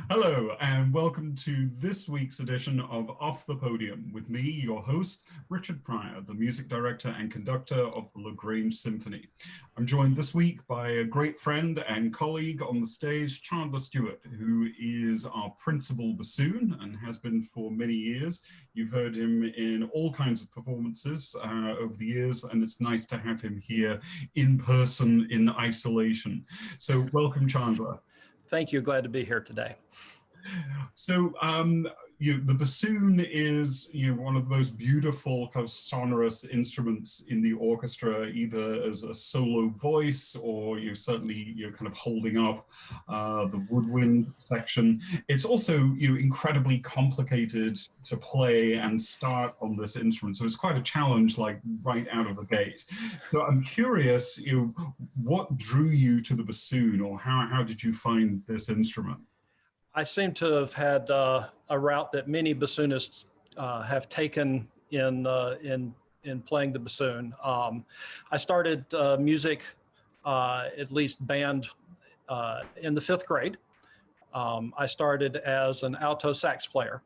Hello, and welcome to this week's edition of Off the Podium with me, your host, Richard Pryor, the music director and conductor of the LaGrange Symphony. I'm joined this week by a great friend and colleague on the stage, Chandler Stuart, who is our principal bassoon and has been for many years. You've heard him in all kinds of performances over the years, and it's nice to have him here in person in isolation. So welcome, Chandler. Thank you. Glad to be here today. So the bassoon is one of the most beautiful kind of sonorous instruments in the orchestra, either as a solo voice or certainly kind of holding up the woodwind section. It's also incredibly complicated to play and start on this instrument, so it's quite a challenge, like right out of the gate. So I'm curious, what drew you to the bassoon, or how did you find this instrument? I seem to have had a route that many bassoonists have taken in playing the bassoon. I started music, at least band, in the fifth grade. I started as an alto sax player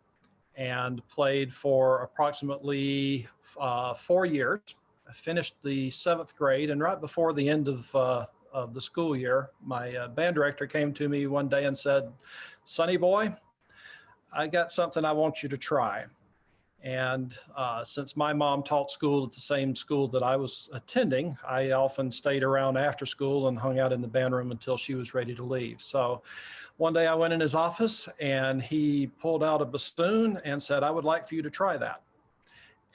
and played for approximately 4 years. I finished the seventh grade, and right before the end of the school year, my band director came to me one day and said, "Sonny boy, I got something I want you to try." And since my mom taught school at the same school that I was attending, I often stayed around after school and hung out in the band room until she was ready to leave. So one day I went in his office and he pulled out a bassoon and said, "I would like for you to try that."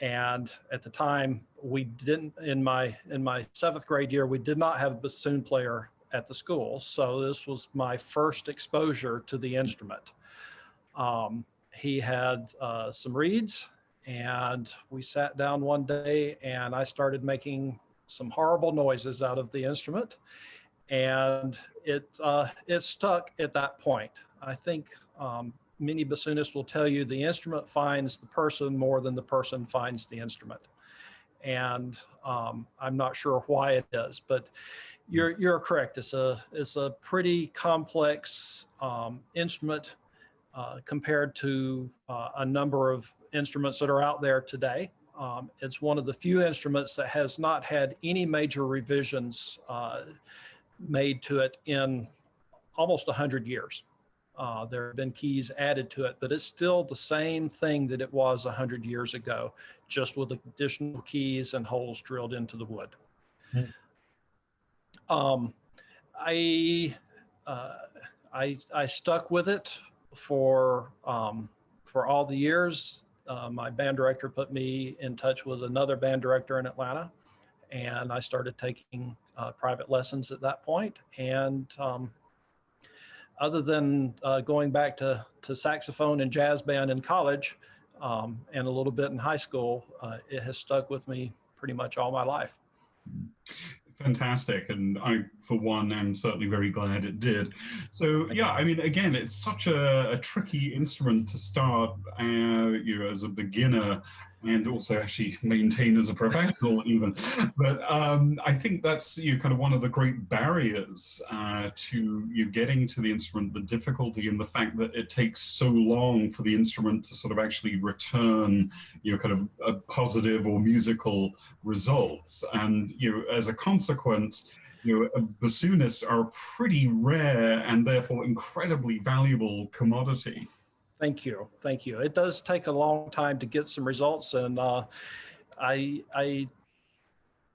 And at the time, we didn't, in my seventh grade year, we did not have a bassoon player at the school. So this was my first exposure to the instrument. He had some reeds, and we sat down one day and I started making some horrible noises out of the instrument. And it stuck at that point. I think many bassoonists will tell you the instrument finds the person more than the person finds the instrument. And I'm not sure why it is, but you're correct. It's a pretty complex instrument compared to a number of instruments that are out there today. It's one of the few instruments that has not had any major revisions made to it in almost 100 years. There have been keys added to it, but it's still the same thing that it was 100 years ago, just with additional keys and holes drilled into the wood. I stuck with it for all the years. My band director put me in touch with another band director in Atlanta, and I started taking private lessons at that point. And other than going back to saxophone and jazz band in college and a little bit in high school, it has stuck with me pretty much all my life. Fantastic. And I, for one, am certainly very glad it did. So, yeah, I mean, again, it's such a tricky instrument to start as a beginner and also actually maintain as a professional even. But I think that's kind of one of the great barriers to you getting to the instrument, the difficulty in the fact that it takes so long for the instrument to sort of actually return kind of a positive or musical results. And as a consequence, bassoonists are a pretty rare and therefore incredibly valuable commodity. Thank you. Thank you. It does take a long time to get some results. And I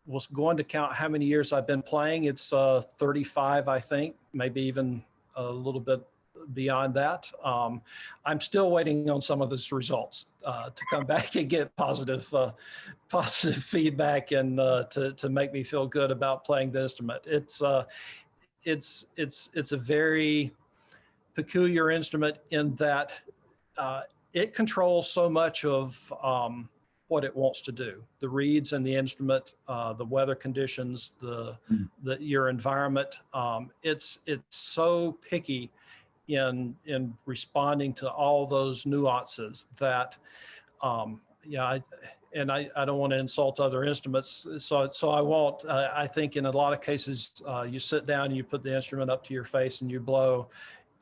was going to count how many years I've been playing. It's 35, I think, maybe even a little bit beyond that. I'm still waiting on some of those results to come back and get positive feedback and to make me feel good about playing the instrument. It's a very peculiar instrument in that it controls so much of what it wants to do. The reeds in the instrument, the weather conditions, your environment. It's so picky in responding to all those nuances that I don't want to insult other instruments, so I won't. I think in a lot of cases, you sit down and you put the instrument up to your face and you blow,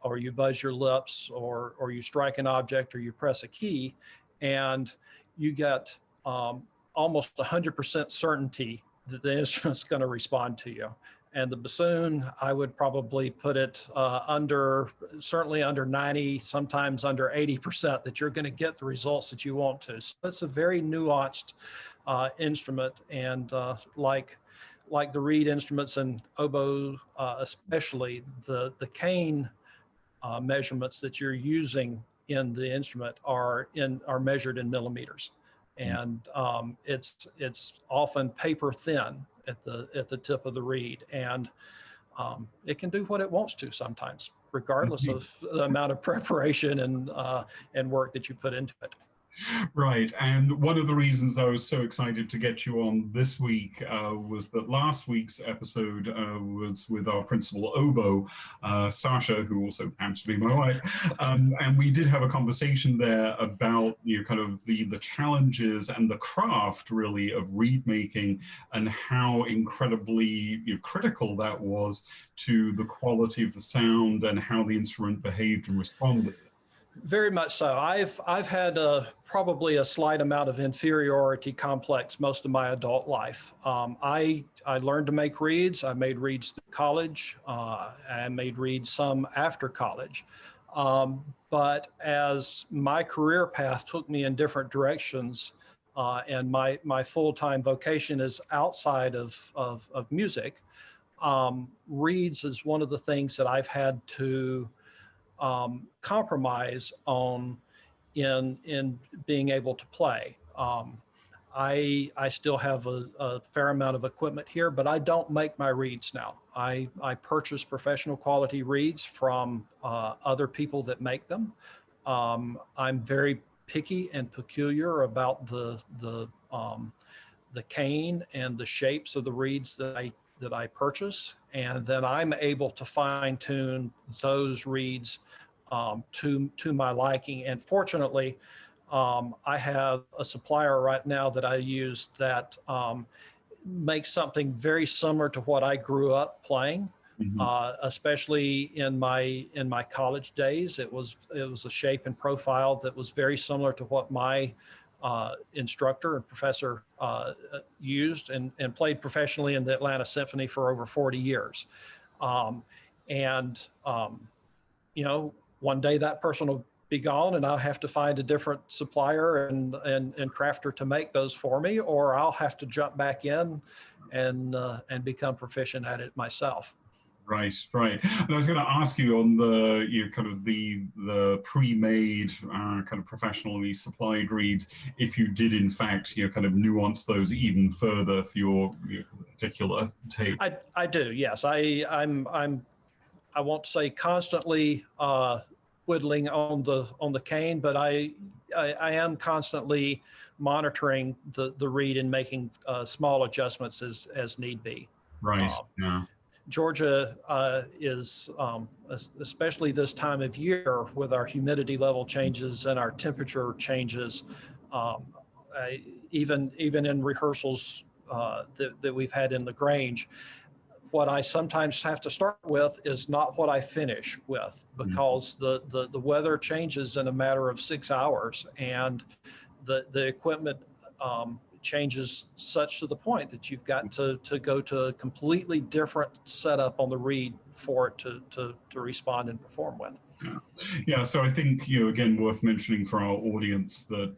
or you buzz your lips, or you strike an object, or you press a key, and you get almost 100% certainty that the instrument's going to respond to you. And the bassoon, I would probably put it certainly under 90, sometimes under 80%, that you're going to get the results that you want to. So it's a very nuanced instrument, and like the reed instruments and oboe, especially the cane measurements that you're using in the instrument are measured in millimeters, and it's often paper thin at the tip of the reed, and it can do what it wants to sometimes, regardless of the amount of preparation and work that you put into it. Right, and one of the reasons I was so excited to get you on this week was that last week's episode was with our principal oboe, Sasha, who also happens to be my wife, and we did have a conversation there about kind of the challenges and the craft really of reed making, and how incredibly critical that was to the quality of the sound and how the instrument behaved and responded. Very much so. I've had probably a slight amount of inferiority complex most of my adult life. I learned to make reeds. I made reeds through college. I made reeds some after college. But as my career path took me in different directions, and my full-time vocation is outside of music, reeds is one of the things that I've had to compromise on in being able to play. I still have a fair amount of equipment here, but I don't make my reeds now. I purchase professional quality reeds from other people that make them. I'm very picky and peculiar about the cane and the shapes of the reeds that I purchase, and then I'm able to fine tune those reeds to my liking. And fortunately, I have a supplier right now that I use that makes something very similar to what I grew up playing. Especially in my college days, it was a shape and profile that was very similar to what my instructor and professor used and played professionally in the Atlanta Symphony for over 40 years. One day that person will be gone, and I'll have to find a different supplier and crafter to make those for me, or I'll have to jump back in and become proficient at it myself. Right. And I was going to ask you on the kind of the pre-made kind of professionally supplied reeds, if you did in fact kind of nuance those even further for your particular take. I do, yes. I won't say constantly whittling on the cane, but I am constantly monitoring the reed and making small adjustments as need be. Right. Yeah. Georgia is, especially this time of year with our humidity level changes and our temperature changes, even in rehearsals that we've had in LaGrange, what I sometimes have to start with is not what I finish with, because the weather changes in a matter of 6 hours, and the equipment changes such to the point that you've got to go to a completely different setup on the reed for it to respond and perform with. Yeah. So I think again worth mentioning for our audience that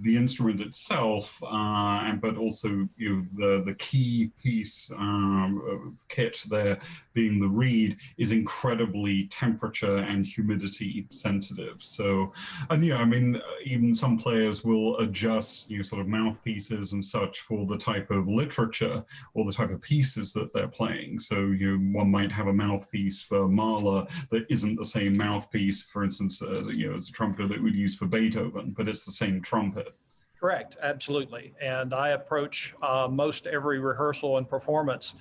the instrument itself, but also the key piece of kit there being the reed is incredibly temperature and humidity sensitive. So, and I mean, even some players will adjust sort of mouthpieces and such for the type of literature or the type of pieces that they're playing. So one might have a mouthpiece for Mahler that isn't the same mouthpiece, for instance, as a trumpeter that we'd use for Beethoven, but it's the same trumpet. Correct, absolutely. And I approach most every rehearsal and performance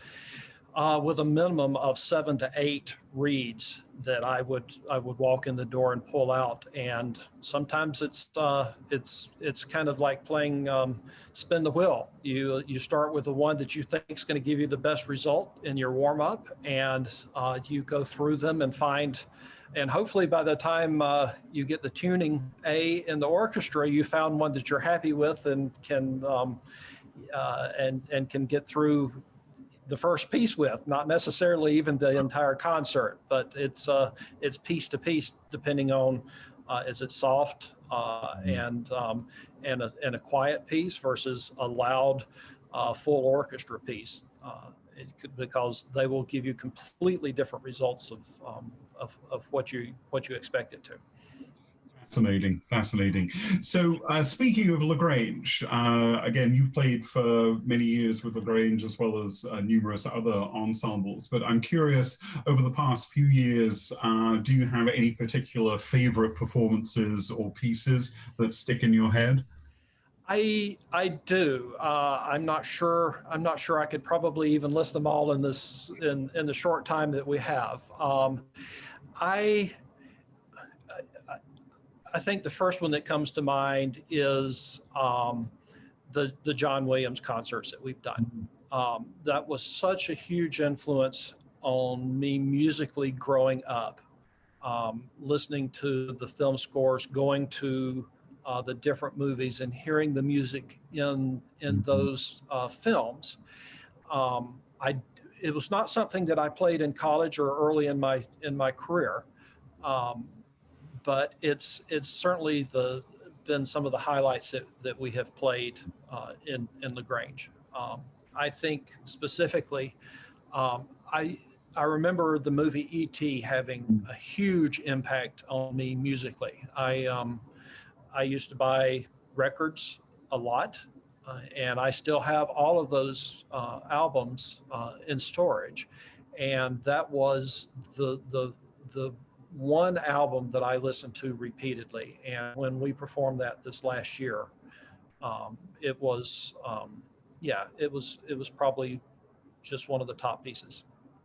with a minimum of 7 to 8 reeds that I would walk in the door and pull out. And sometimes it's kind of like playing spin the wheel. You start with the one that you think is going to give you the best result in your warm up, and you go through them and find. And hopefully by the time you get the tuning A in the orchestra, you found one that you're happy with and can can get through the first piece with, not necessarily even the entire concert, but it's piece to piece depending on is it soft and a quiet piece versus a loud full orchestra piece, because they will give you completely different results of what you expect it to. Fascinating, fascinating. So speaking of LaGrange, again, you've played for many years with LaGrange as well as numerous other ensembles, but I'm curious, over the past few years, do you have any particular favorite performances or pieces that stick in your head? I do. I'm not sure I could probably even list them all in the short time that we have. I think the first one that comes to mind is the John Williams concerts that we've done. That was such a huge influence on me musically growing up, listening to the film scores, going to the different movies and hearing the music in those films. It was not something that I played in college or early in my career. But it's certainly been some of the highlights that we have played in LaGrange. I think specifically, I remember the movie E.T. having a huge impact on me musically. I used to buy records a lot, and I still have all of those albums in storage, and that was the one album that I listened to repeatedly. And when we performed that this last year, it was probably just one of the top pieces.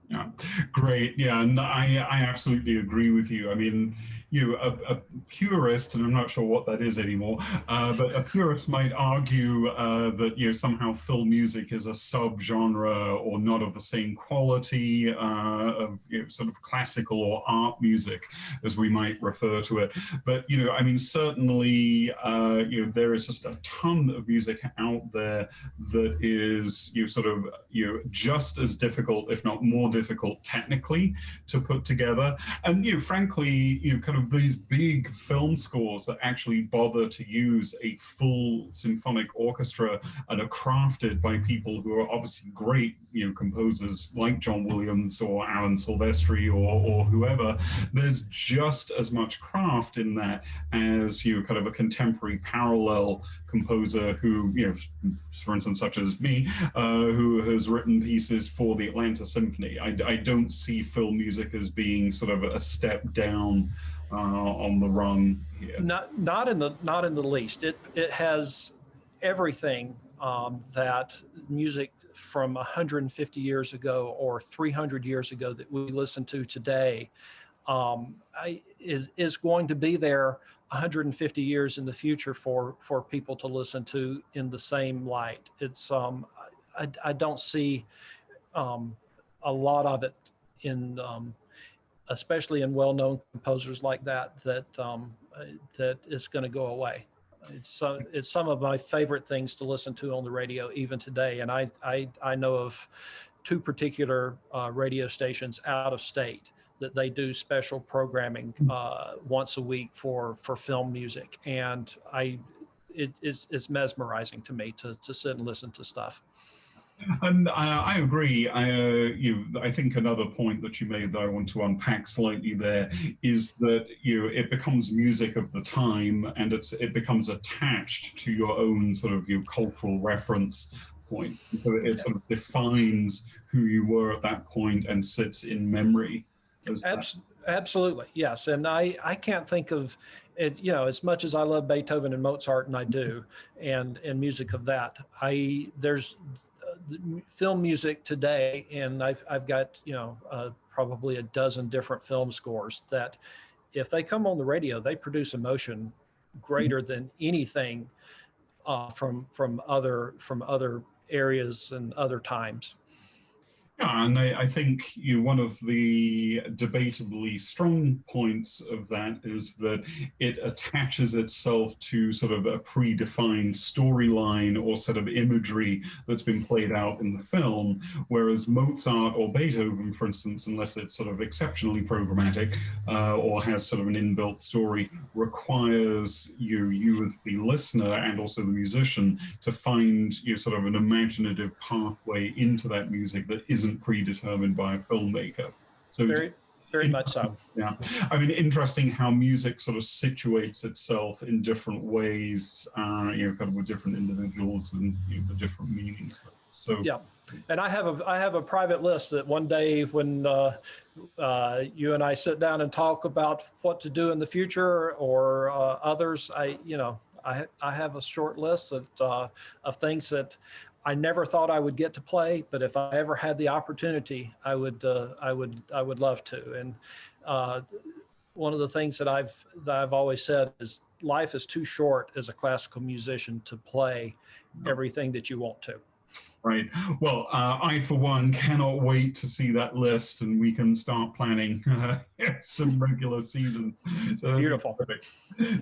Yeah, great. Yeah, and I absolutely agree with you. I mean, a purist, and I'm not sure what that is anymore, but a purist might argue that somehow film music is a subgenre or not of the same quality of sort of classical or art music, as we might refer to it. But I mean, certainly there is just a ton of music out there that is just as difficult, if not more difficult technically to put together. And frankly, kind of these big film scores that actually bother to use a full symphonic orchestra and are crafted by people who are obviously great composers like John Williams or Alan Silvestri or whoever. There's just as much craft in that as kind of a contemporary parallel composer who, for instance, such as me, who has written pieces for the Atlanta Symphony. I don't see film music as being sort of a step down on the run here. Not in the least. It has everything that music from 150 years ago or 300 years ago that we listen to today is going to be there 150 years in the future for people to listen to in the same light. It's I don't see a lot of it in especially in well-known composers like that is going to go away. It's some of my favorite things to listen to on the radio even today, and I know of two particular radio stations out of state that they do special programming once a week for film music, and it's mesmerizing to me to sit and listen to stuff. And I agree. I think another point that you made that I want to unpack slightly there is that it becomes music of the time, and it becomes attached to your own sort of cultural reference point. So it sort of defines who you were at that point and sits in memory. Absolutely, yes. And I can't think of it, as much as I love Beethoven and Mozart, and I do, and music of that, film music today, and I've got, probably a dozen different film scores that if they come on the radio, they produce emotion greater than anything from other areas and other times. Yeah, and I think one of the debatably strong points of that is that it attaches itself to sort of a predefined storyline or set of imagery that's been played out in the film, whereas Mozart or Beethoven, for instance, unless it's sort of exceptionally programmatic or has sort of an inbuilt story, requires you as the listener and also the musician to find sort of an imaginative pathway into that music that isn't predetermined by a filmmaker. So very much so. Yeah, I mean, interesting how music sort of situates itself in different ways, kind of with different individuals and the different meanings. So yeah, and I have a private list that one day when you and I sit down and talk about what to do in the future or others, I have a short list of things that I never thought I would get to play, but if I ever had the opportunity, I would love to. And one of the things that I've always said is life is too short as a classical musician to play everything that you want to. Right. Well, I, for one, cannot wait to see that list and we can start planning some regular season. So beautiful.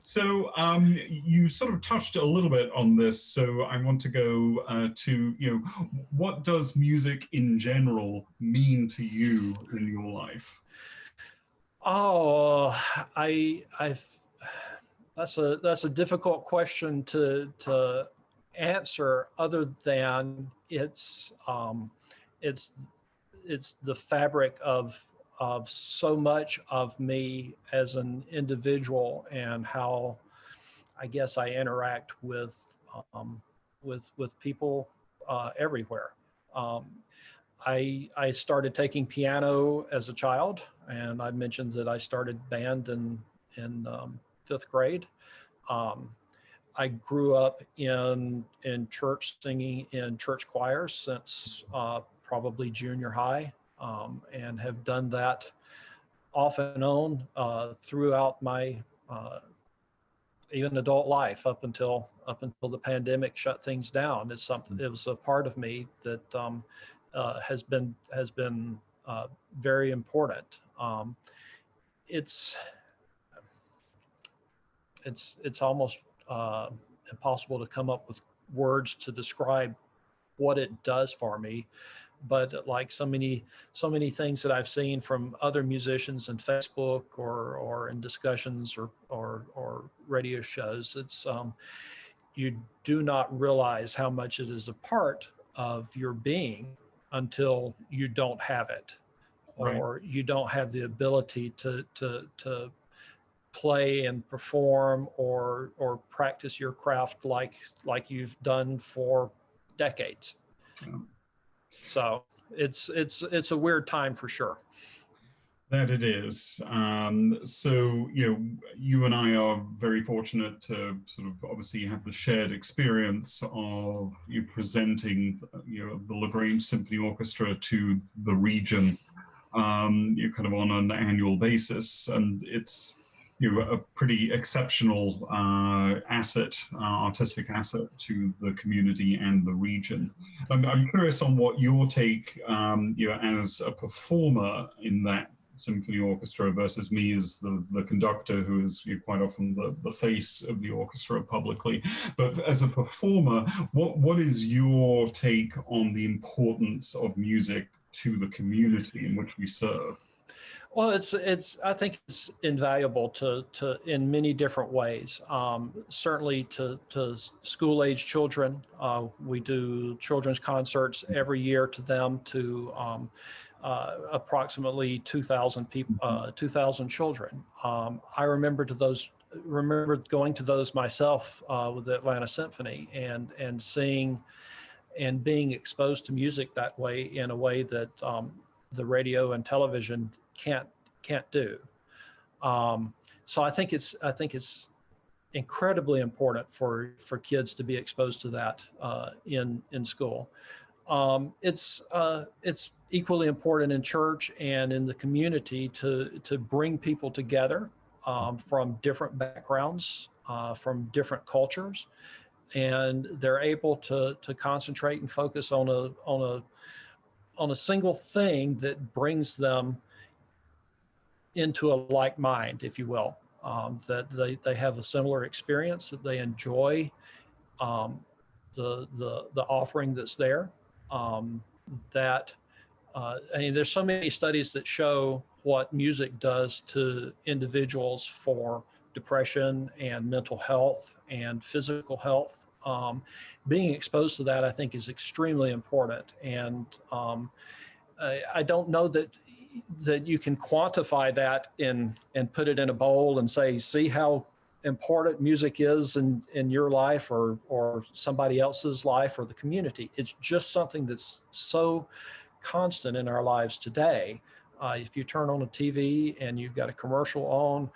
So you sort of touched a little bit on this. So I want to go to, what does music in general mean to you in your life? Oh, that's a difficult question to answer, other than it's the fabric of so much of me as an individual and how I guess I interact with people everywhere. I started taking piano as a child, and I mentioned that I started band in fifth grade. I grew up in church, singing in church choirs since probably junior high, and have done that off and on throughout my even adult life up until the pandemic shut things down. It's something. It was a part of me that has been very important. It's almost impossible to come up with words to describe what it does for me, but like so many things that I've seen from other musicians in Facebook or in discussions or radio shows, it's you do not realize how much it is a part of your being until you don't have it, or right. You don't have the ability to play and perform or practice your craft like you've done for decades. Yeah. So it's a weird time for sure. That it is. So, you and I are very fortunate to sort of obviously have the shared experience of you presenting, the LaGrange Symphony Orchestra to the region, kind of on an annual basis. And it's, a pretty exceptional asset, artistic asset to the community and the region. I'm curious on what your take, as a performer in that symphony orchestra versus me as the conductor, who is quite often the face of the orchestra publicly. But as a performer, what is your take on the importance of music to the community in which we serve? Well, I think it's invaluable to in many different ways. Certainly to school age children. We do children's concerts every year to them, to approximately 2,000 people, 2,000 children. I remember going to those myself with the Atlanta Symphony and seeing and being exposed to music that way, in a way that the radio and television can't do. So I think it's incredibly important for kids to be exposed to that in school. It's equally important in church and in the community to bring people together from different backgrounds, from different cultures, and they're able to concentrate and focus on a single thing that brings them into a like mind, if you will. That they have a similar experience, that they enjoy the offering that's there. That I mean, there's so many studies that show what music does to individuals for depression and mental health and physical health. Being exposed to that, I think, is extremely important. And I don't know that you can quantify that and put it in a bowl and say, see how important music is in your life or somebody else's life or the community. It's just something that's so constant in our lives today. If you turn on a TV and you've got a commercial on,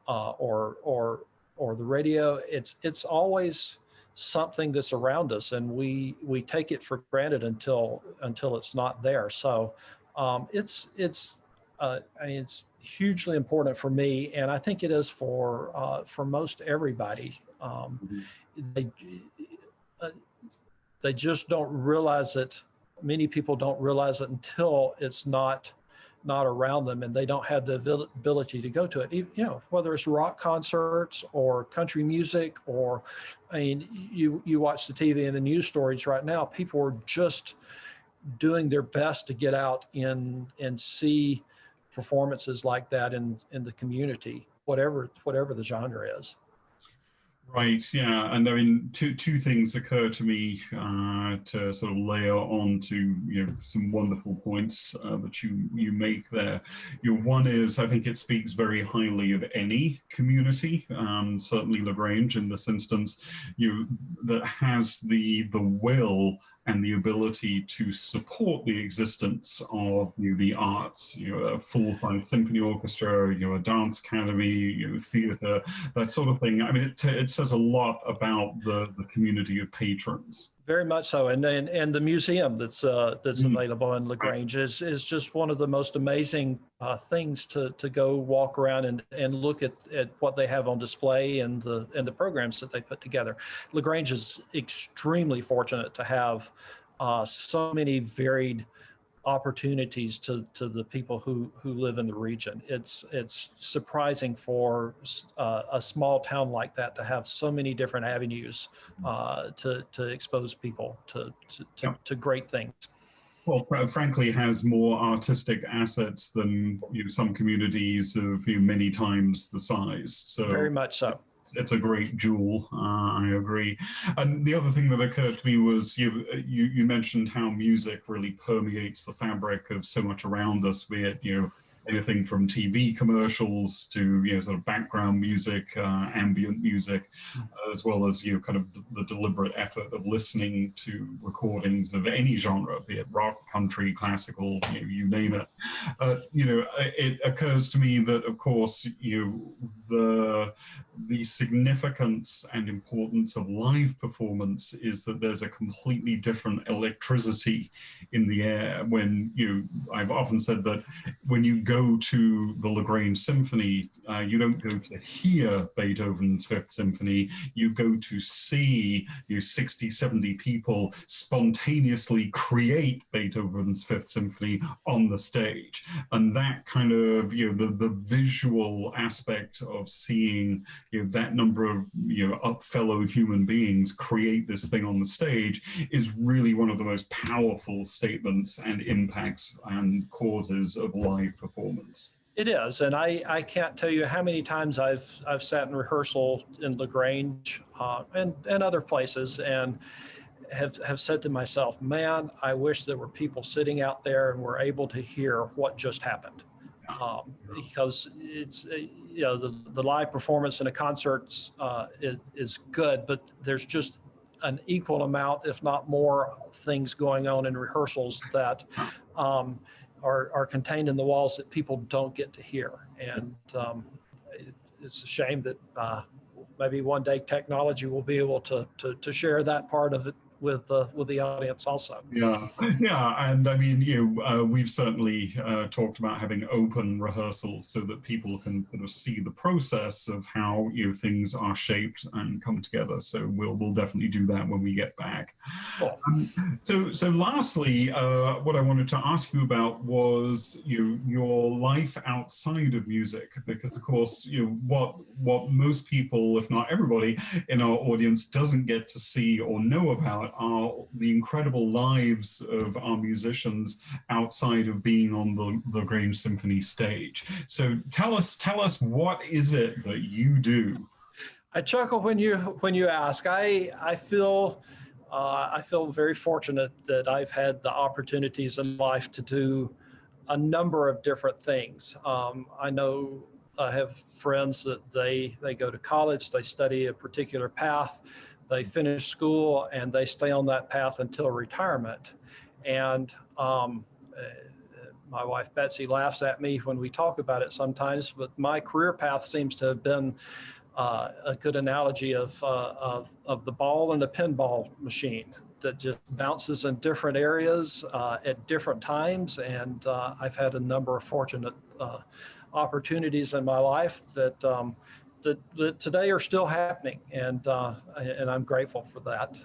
or the radio, it's always something that's around us, and we take it for granted until it's not there. So it's hugely important for me, and I think it is for most everybody. They just don't realize it. Many people don't realize it until it's not around them, and they don't have the ability to go to it. You know, whether it's rock concerts or country music, or I mean, you watch the TV and the news stories right now. People are just doing their best to get out and see performances like that in the community, whatever the genre is. Right, yeah, and I mean, two things occur to me to sort of layer on to some wonderful points that you make there. One is, I think it speaks very highly of any community, certainly LaGrange in this instance, that has the will and the ability to support the existence of the arts, a full-size symphony orchestra, a dance academy, theater, that sort of thing. I mean, it says a lot about the community of patrons. Very much so, and the museum that's available in LaGrange is just one of the most amazing things to go walk around and look at what they have on display and the programs that they put together. LaGrange is extremely fortunate to have so many varied opportunities to the people who live in the region. It's surprising for a small town like that to have so many different avenues to expose people to great things. Well, frankly, has more artistic assets than some communities of many times the size. So very much so. It's a great jewel. I agree. And the other thing that occurred to me was you mentioned how music really permeates the fabric of so much around us, be it anything from TV commercials to sort of background music, ambient music, as well as kind of the deliberate effort of listening to recordings of any genre, be it rock, country, classical, you name it. It occurs to me that, of course, the significance and importance of live performance is that there's a completely different electricity in the air. When I've often said that when you go to the LaGrange Symphony, you don't go to hear Beethoven's Fifth Symphony, you go to see 60, 70 people spontaneously create Beethoven's Fifth Symphony on the stage. And that kind of, the visual aspect of seeing that number of fellow human beings create this thing on the stage is really one of the most powerful statements and impacts and causes of live performance. It is, and I can't tell you how many times I've sat in rehearsal in LaGrange and other places and have said to myself, man, I wish there were people sitting out there and were able to hear what just happened. Because it's the live performance in a concert is good, but there's just an equal amount, if not more, things going on in rehearsals that are contained in the walls that people don't get to hear. And it's a shame that maybe one day technology will be able to share that part of it with the audience also. Yeah, yeah, and I mean, we've certainly talked about having open rehearsals so that people can sort of see the process of how things are shaped and come together. So we'll definitely do that when we get back. Cool. So lastly, what I wanted to ask you about was your life outside of music, because of course, what most people, if not everybody, in our audience doesn't get to see or know about are the incredible lives of our musicians outside of being on the LaGrange Symphony stage. So tell us, what is it that you do? I chuckle when you ask. I feel very fortunate that I've had the opportunities in life to do a number of different things. I know I have friends that they go to college, they study a particular path, they finish school, and they stay on that path until retirement. And my wife Betsy laughs at me when we talk about it sometimes, but my career path seems to have been a good analogy of the ball in a pinball machine that just bounces in different areas at different times. And I've had a number of fortunate opportunities in my life that today are still happening, and I'm grateful for that.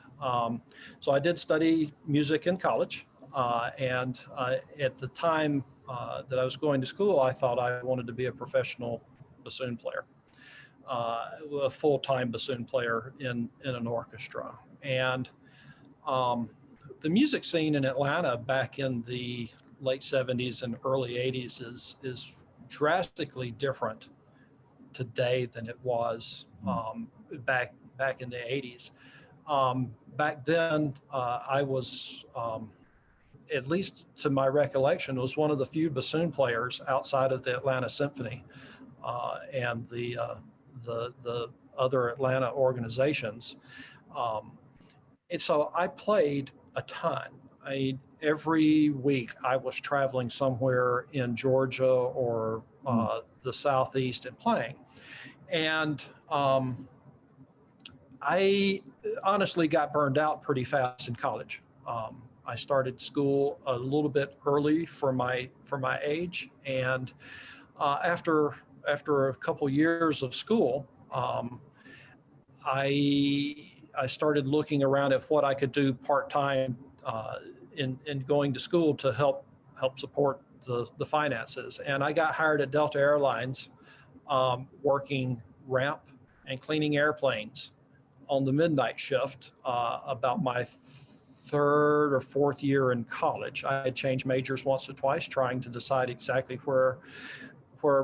So I did study music in college, and at the time that I was going to school, I thought I wanted to be a professional bassoon player. A full-time bassoon player in an orchestra. And the music scene in Atlanta back in the late 70s and early 80s is drastically different today than it was back in the 80s. Back then, I was, at least to my recollection, was one of the few bassoon players outside of the Atlanta Symphony and the other Atlanta organizations. And so I played a ton. Every week I was traveling somewhere in Georgia or the Southeast and playing. And I honestly got burned out pretty fast in college. I started school a little bit early for my age, and after a couple years of school, I started looking around at what I could do part-time in going to school to help support the finances. And I got hired at Delta Airlines, working ramp and cleaning airplanes on the midnight shift about my third or fourth year in college. I had changed majors once or twice, trying to decide exactly where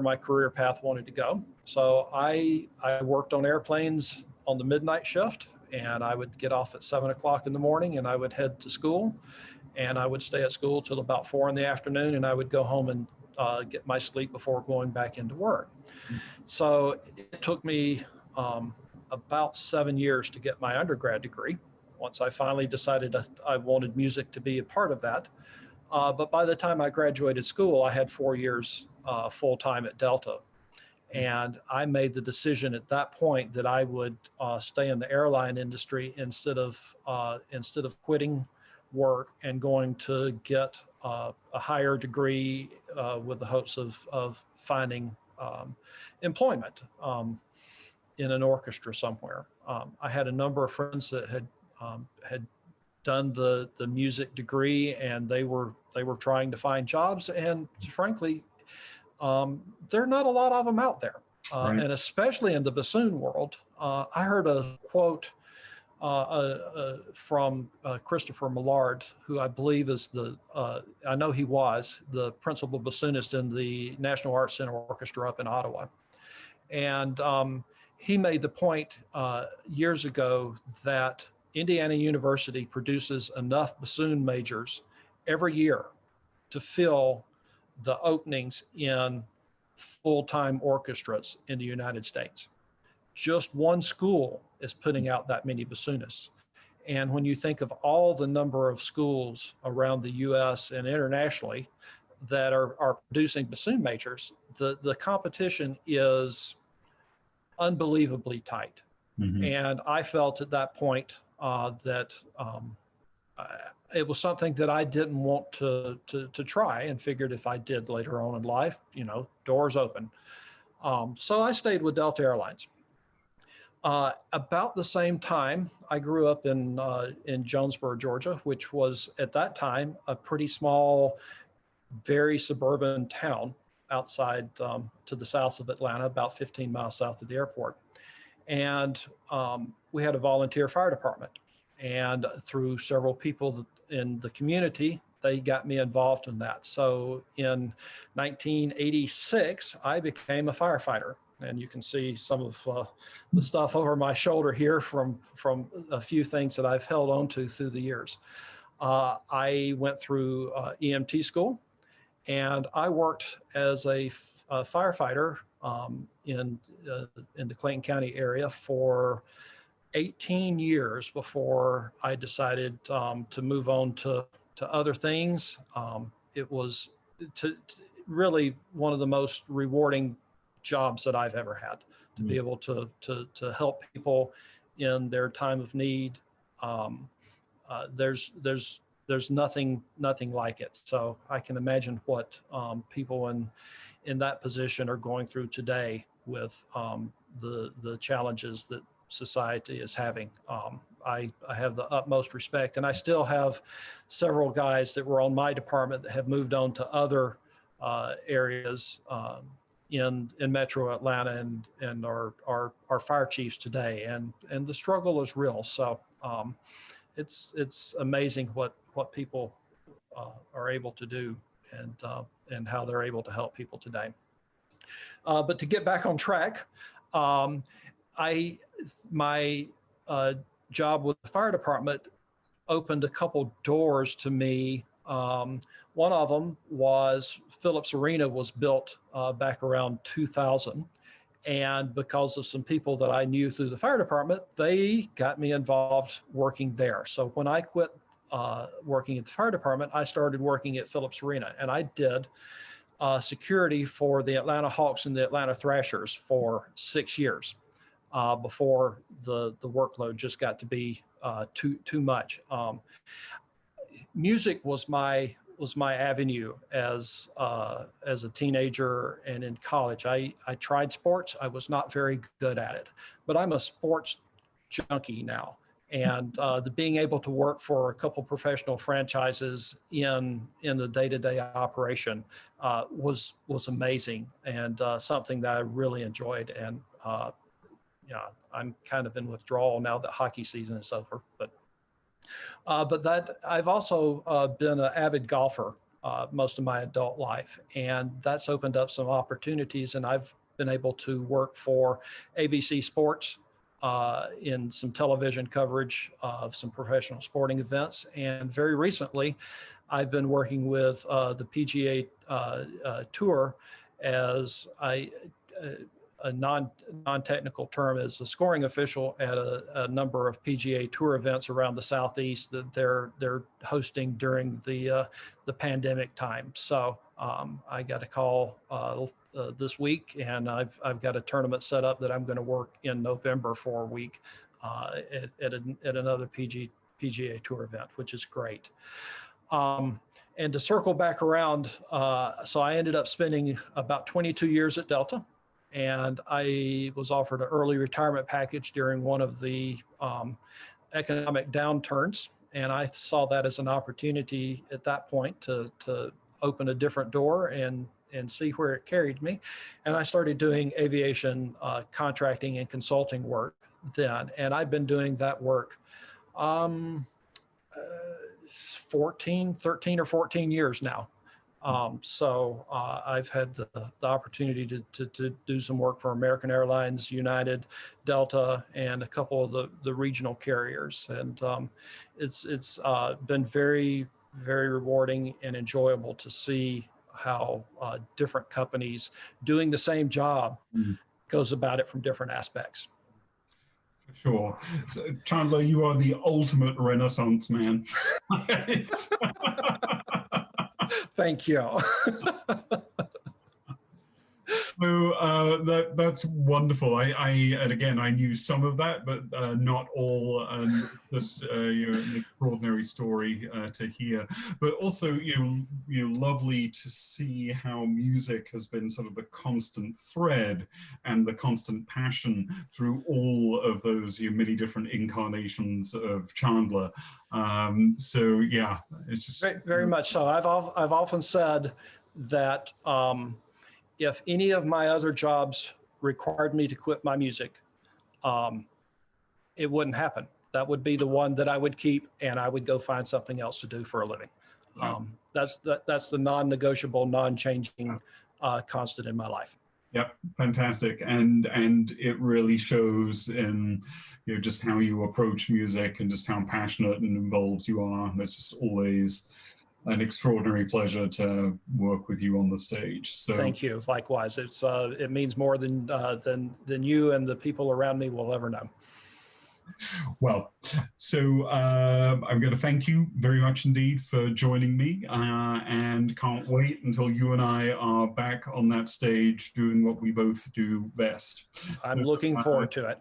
my career path wanted to go. So I worked on airplanes on the midnight shift, and I would get off at 7 o'clock in the morning, and I would head to school, and I would stay at school till about 4 in the afternoon, and I would go home and get my sleep before going back into work. So it took me about 7 years to get my undergrad degree. Once I finally decided I wanted music to be a part of that. But by the time I graduated school, I had 4 years full-time at Delta. And I made the decision at that point that I would stay in the airline industry instead of quitting work and going to get a higher degree with the hopes of finding employment in an orchestra somewhere. I had a number of friends that had done the music degree, and they were trying to find jobs, and frankly, there are not a lot of them out there, right. And especially in the bassoon world. I heard a quote from Christopher Millard, who I believe is I know he was the principal bassoonist in the National Arts Center Orchestra up in Ottawa. And he made the point years ago that Indiana University produces enough bassoon majors every year to fill the openings in full-time orchestras in the United States. Just one school is putting out that many bassoonists. And when you think of all the number of schools around the US and internationally that are producing bassoon majors, the competition is unbelievably tight. Mm-hmm. And I felt at that point that it was something that I didn't want to try, and figured if I did later on in life, doors open. So I stayed with Delta Airlines. About the same time, I grew up in Jonesboro, Georgia, which was at that time a pretty small, very suburban town outside to the south of Atlanta, about 15 miles south of the airport. And we had a volunteer fire department. And through several people in the community, they got me involved in that. So in 1986, I became a firefighter. And you can see some of the stuff over my shoulder here from a few things that I've held on to through the years. I went through EMT school, and I worked as a firefighter in the Clayton County area for 18 years before I decided to move on to other things. It was really one of the most rewarding jobs that I've ever had, to be able to help people in their time of need. There's nothing like it. So I can imagine what people in that position are going through today with the challenges that society is having. I have the utmost respect, and I still have several guys that were on my department that have moved on to other areas in Metro Atlanta and our fire chiefs today, and the struggle is real. So it's amazing what people are able to do and how they're able to help people today. But to get back on track, my job with the fire department opened a couple doors to me. One of them was Phillips Arena was built back around 2000. And because of some people that I knew through the fire department, they got me involved working there. So when I quit working at the fire department, I started working at Phillips Arena, and I did security for the Atlanta Hawks and the Atlanta Thrashers for 6 years before the workload just got to be too much. Music was my avenue as a teenager and in college. I tried sports. I was not very good at it, but I'm a sports junkie now. And the being able to work for a couple professional franchises in the day-to-day operation was amazing, and something that I really enjoyed. And I'm kind of in withdrawal now that hockey season is over. But that I've also been an avid golfer most of my adult life, and that's opened up some opportunities. And I've been able to work for ABC Sports in some television coverage of some professional sporting events. And very recently, I've been working with the PGA Tour as a non-technical term, as a scoring official at a number of PGA Tour events around the Southeast that they're hosting during the pandemic time. So I got a call this week, and I've got a tournament set up that I'm going to work in November for a week at another PGA Tour event, which is great. And to circle back around, so I ended up spending about 22 years at Delta, and I was offered an early retirement package during one of the economic downturns, and I saw that as an opportunity at that point to open a different door and see where it carried me. And I started doing aviation contracting and consulting work then. And I've been doing that work 13 or 14 years now. So I've had the opportunity to do some work for American Airlines, United, Delta, and a couple of the regional carriers. And it's been very, very rewarding and enjoyable to see how different companies doing the same job goes about it from different aspects. Sure. So, Chandler, you are the ultimate Renaissance man. Thank you. So that's wonderful. And again, I knew some of that, but not all. And it's just an extraordinary story to hear. But also, lovely to see how music has been sort of the constant thread and the constant passion through all of those many different incarnations of Chandler. So yeah, it's just very, very much so. I've often said that if any of my other jobs required me to quit my music, it wouldn't happen. That would be the one that I would keep, and I would go find something else to do for a living. Yeah. That's the non-negotiable, non-changing constant in my life. Yep, fantastic, and it really shows in just how you approach music and just how passionate and involved you are. It's just always an extraordinary pleasure to work with you on the stage. So thank you. Likewise, it means more than you and the people around me will ever know. Well, so I'm going to thank you very much indeed for joining me, and can't wait until you and I are back on that stage doing what we both do best. I'm looking forward to it.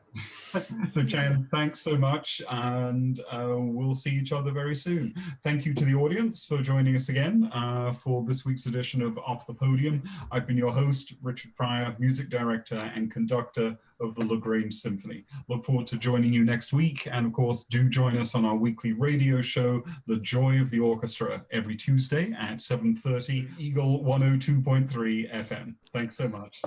So Chan, thanks so much, and we'll see each other very soon. Thank you to the audience for joining us again for this week's edition of Off the Podium. I've been your host, Richard Pryor, music director and conductor of the LaGrange Symphony. Look forward to joining you next week, and of course do join us on our weekly radio show, The Joy of the Orchestra, every Tuesday at 7:30, Eagle 102.3 FM. Thanks so much.